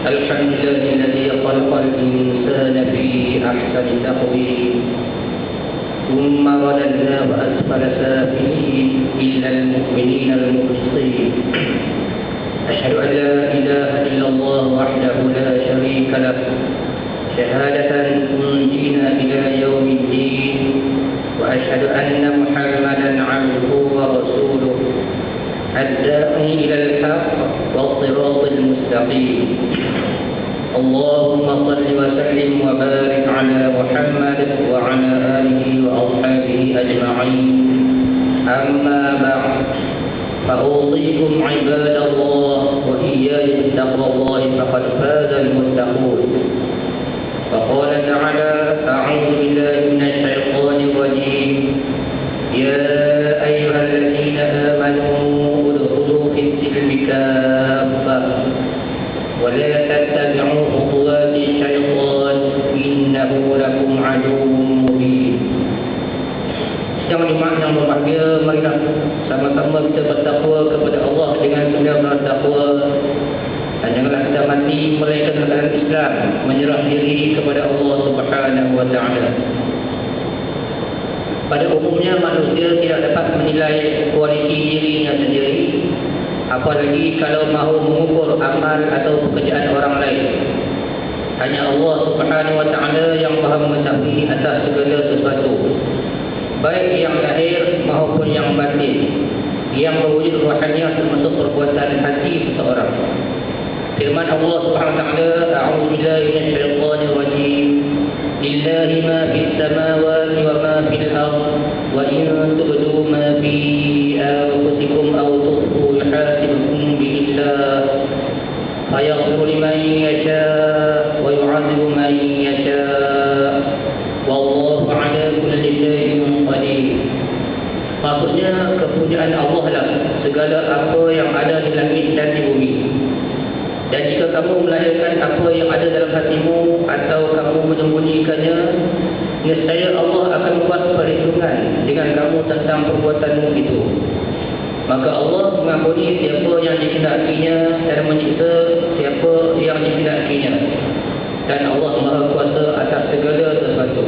الحمد لله الذي خلق الإنسان في أحسن تقويم ثم رددنا وأسفل سافلين إلا المؤمنين المخلصين. أشهد أن لا إله إلا الله وحده لا شريك له شهادة تنجينا إلى يوم الدين، وأشهد أن محمدا عبده ورسوله الداعي إلى الحق والصراط المستقيم. اللهم صل وسلم وبارك على محمد وعلى آله وأصحابه أجمعين. أما بعد، فأوصيكم عباد الله وإياي بتقوى الله فقد فاز المتقون. فقال تعالى: أعوذ بالله من الشيطان الرجيم. يا أيها الذين آمنوا ادخلوا في السلم كافة ولا تتبعوا خطوات الشيطان إنه لكم عدو مبين. Yang nikmat yang berbahagia, marilah sama-sama kita bertakwa kepada Allah dengan segenap takwa, dan janganlah kita mati melainkan dalam Islam, menyerah diri kepada Allah Subhanahu wa taala. Pada umumnya manusia tidak dapat menilai kualiti dirinya sendiri, apalagi kalau mahu mengukur amal atau pekerjaan orang lain. Hanya Allah Subhanahu wa taala yang Maha mengetahui atas segala sesuatu, baik yang lahir maupun yang batin, yang berwujud rohaniah termasuk perbuatan hati seseorang. Firman Allah Subhanahu wa taala, a'udzu billahi minasyaitonir rajim. Lillahi ma fis samawati wa ma fil ardh wa in tubdu ma fi anfusikum aw tukhfu yuhasibukum billah fayaghfiru liman yasha wa yu'adzibu man yasha wallahu ala kulli syai'in qadir. Maksudnya, kepunyaan Allah lah segala apa yang ada di langit dan di bumi. Dan jika kamu melahirkan apa yang ada dalam hatimu atau kamu menyembunyikannya, nescaya Allah akan buat perhitungan dengan kamu tentang perbuatanmu itu. Maka Allah mengampuni siapa yang dikehendakinya dan menyiksa siapa yang dikehendakinya. Dan Allah Maha Kuasa atas segala sesuatu.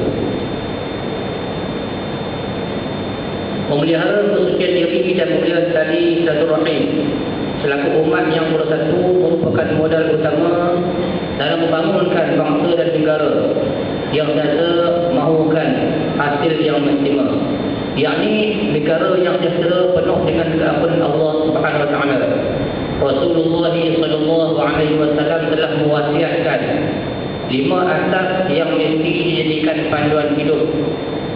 Memelihara kesucian diri dan memelihara tali silaturahim selaku umat yang bersatu merupakan modal utama dalam membangunkan bangsa dan negara yang biasa mahukan hasil yang maksimal, yakni negara yang sejahtera penuh dengan keampunan Allah Subhanahu wa taala. Rasulullah sallallahu alaihi wasallam telah mewasiatkan 5 asas yang mesti dijadikan panduan hidup,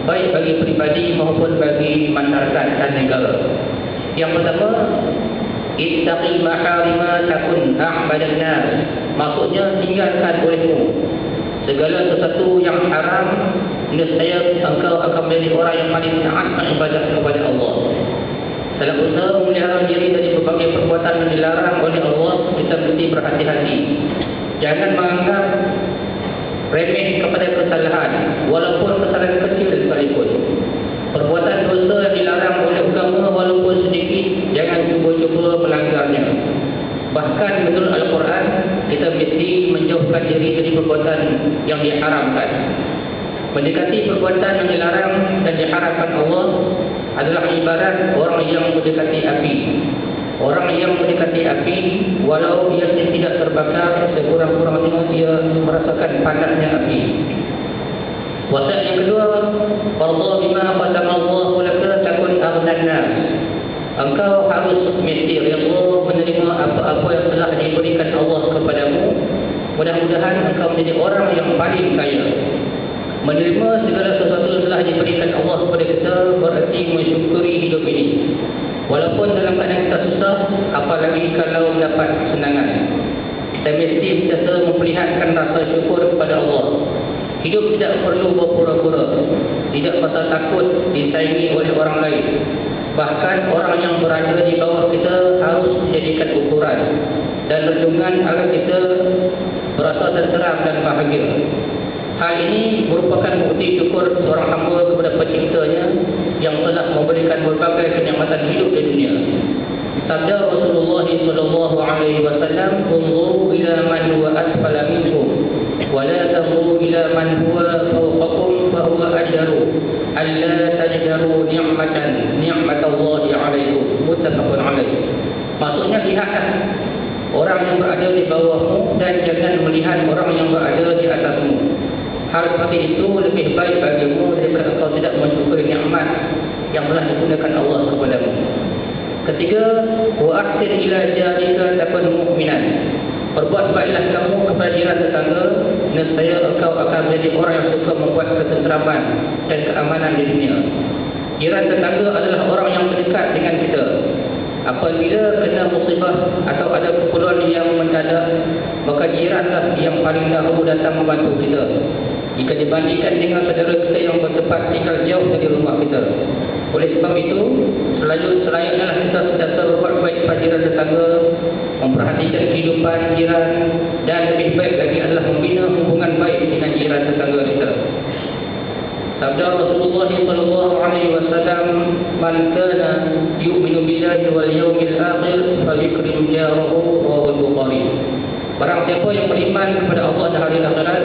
baik bagi pribadi maupun bagi masyarakat dan negara. Yang pertama, ittaqi maharima takun a'badan nas. Maksudnya, tinggalkan olehmu segala sesuatu yang haram, nescaya engkau akan menjadi orang yang paling taat beribadah kepada Allah. Dalam usaha memelihara diri dari berbagai perbuatan yang dilarang oleh Allah, kita mesti berhati-hati. Jangan menganggap remeh kepada kesalahan, walaupun kesalahan kecil sekalipun. Perbuatan dosa yang dilarang oleh agama walaupun sedikit, jangan cuba-cuba melanggarnya. Bahkan menurut Al-Quran, kita mesti menjauhkan diri dari perbuatan yang diharamkan. Mendekati perbuatan yang dilarang dan diharamkan Allah adalah ibarat orang yang mendekati api. Orang yang mendekati api, walau ia tidak terbakar, sekurang-kurangnya dia merasakan panasnya api. Wasiat yang kedua, "Fardhu bima qadama Allah laka takun aghnan nas." Engkau harus mesti redha menerima apa-apa yang telah diberikan Allah kepadamu. Mudah-mudahan engkau menjadi orang yang paling kaya. Menerima segala sesuatu yang telah diberikan Allah kepada kita berarti mensyukuri hidup ini. Walaupun dalam keadaan kita susah, apalagi kalau mendapat kesenangan. Kita mesti sentiasa memperlihatkan rasa syukur kepada Allah. Hidup tidak perlu berpura-pura, tidak pasal takut disaingi oleh orang lain. Bahkan orang yang berada di bawah kita harus dijadikan ukuran dan renungan agar kita berasa tenteram dan bahagia. Hal ini merupakan bukti syukur seorang hamba kepada penciptanya yang telah memberikan berbagai kenikmatan hidup di dunia. Sabda Rasulullah sallallahu alaihi wasallam, "Unzuru ila man huwa ila man huwa fawqakum fa huwa ajdaru alla tajdaru ni'matallahi 'alaikum. Muttafaqun alaih. Maksudnya lihatlah orang yang berada di bawahmu dan jangan melihat orang yang berada di atasmu. Hal seperti itu lebih baik bagimu daripada engkau tidak mensyukuri nikmat yang telah digunakan Allah kepadamu. Ketiga, wa ahsin ila jarika takun mu'minan. Berbuat baiklah kamu kepada jiran tetangga, nescaya engkau akan menjadi orang yang suka membuat ketenteraman dan keamanan di dunia. Jiran tetangga adalah orang yang terdekat dengan kita. Apabila kena musibah atau ada keperluan yang mendadak, maka jiranlah yang paling dahulu datang membantu kita jika dibandingkan dengan saudara kita yang bertempat tinggal jauh dari rumah kita. Oleh sebab itu, selayaknya kita sentiasa berbuat baik kepada jiran tetangga, memperhatikan kehidupan jiran, dan lebih baik lagi adalah membina hubungan baik dengan jiran tetangga kita. Sabda Rasulullah sallallahu alaihi wasallam, "Man kana yu'minu billahi wal yawmil akhir falyukrim jarahu," rawahu Bukhari. Barang siapa yang beriman kepada Allah dan hari akhirat,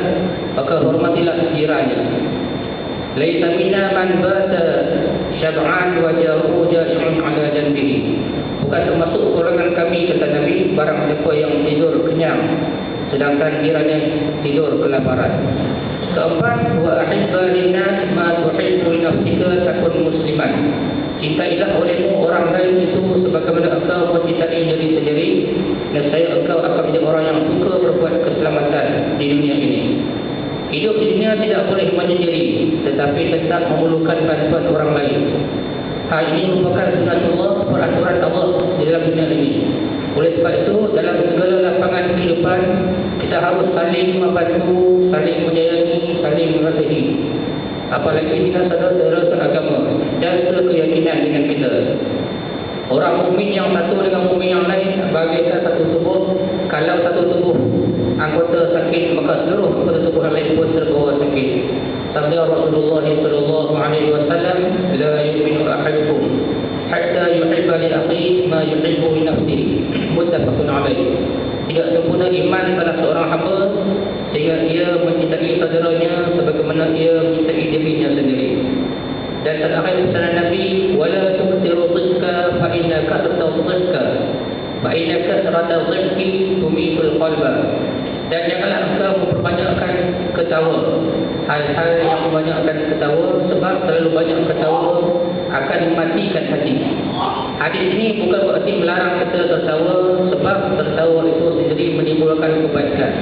maka hormatilah jirannya. Laisa minna man bata syab'an wa jaruhu ja'i'un 'ala janbihi. Bukan termasuk golongan kami, kata Nabi, barang siapa yang tidur kenyang sedangkan jirannya tidur kelaparan. Keempat, wa ahibba linnas ma tuhibbu li nafsika takun musliman. Cintailah olehmu orang lain itu sebagaimana engkau mencintai diri sendiri, nescaya engkau akan menjadi orang yang suka berbuat keselamatan di dunia ini. Hidup di dunia tidak boleh menyendiri, tetapi tetap memerlukan bantuan orang lain. Hal ini merupakan sunatullah, peraturan Allah di dalam dunia ini. Oleh sebab itu, dalam segala lapangan kehidupan, kita harus saling membantu, saling menyayangi, saling mengasihi. Apalagi jika saudara-saudara seagama dan sekeyakinan dengan kita. Orang mukmin yang satu dengan mukmin yang lain bagaikan satu tubuh. Kalau satu tubuh anggota sakit, maka seluruh anggota tubuh yang lain pun terbawa sakit. Sabda Rasulullah sallallahu alaihi wasallam, "La yu'minu ahadukum hatta yuhibba li akhihi ma yuhibbu li nafsihi." Muttafaqun alaih. Tidak sempurna iman salah seorang hamba sehingga ia mencintai saudaranya sebagaimana ia mencintai dirinya sendiri. Dan terakhir pesanan Nabi, "Wala tuqtiru dhikka fa innaka tadhikka fa innaka tadhikki tumitul qalba." Dan janganlah engkau memperbanyakkan ketawa. Hal-hal yang membanyakkan ketawa, sebab terlalu banyak ketawa akan mematikan hati. Hadis ini bukan berarti melarang kita tertawa, sebab tertawa itu sendiri menimbulkan kebaikan.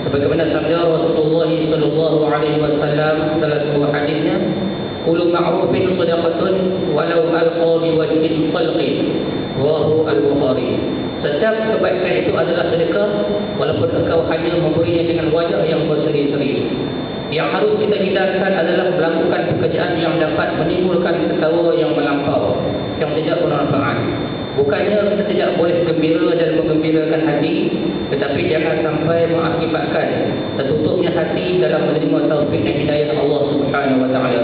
Sebagaimana sabda Rasulullah sallallahu alaihi wasallam dalam sebuah hadisnya, "Kullu ma'rufin shadaqatun walau alqa bi wajhin talqin." Rawahu Al-Bukhari. Setiap kebaikan itu adalah sedekah walaupun engkau hanya memberinya dengan wajah yang berseri-seri. Yang harus kita hindarkan adalah melakukan pekerjaan yang dapat menimbulkan ketawa yang melampau, yang tidak bermanfaat. Bukannya kita tidak boleh gembira dan menggembirakan hati, tetapi jangan sampai mengakibatkan tertutupnya hati dalam menerima taufik dan hidayah Allah Subhanahu wa taala.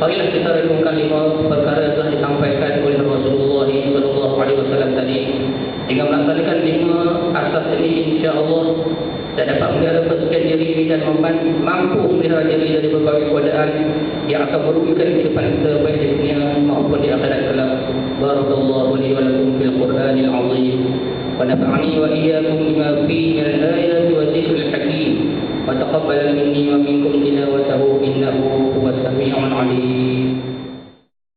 Marilah kita renungkan 5 perkara yang telah disampaikan oleh Rasulullah sallallahu alaihi wasallam tadi. Dengan melaksanakan 5 asas ini, insya-Allah kita dapat melihara kesucian diri dan mampu melihara diri dari berbagai godaan yang akan merugikan kehidupan kita baik di dunia maupun di akhirat kelak. Barakallahu li wa lakum fil Qur'anil 'azim wa nafa'ani wa iyyakum bima fihi min al-ayati wa dhikril hakim wa taqabbal minni wa minkum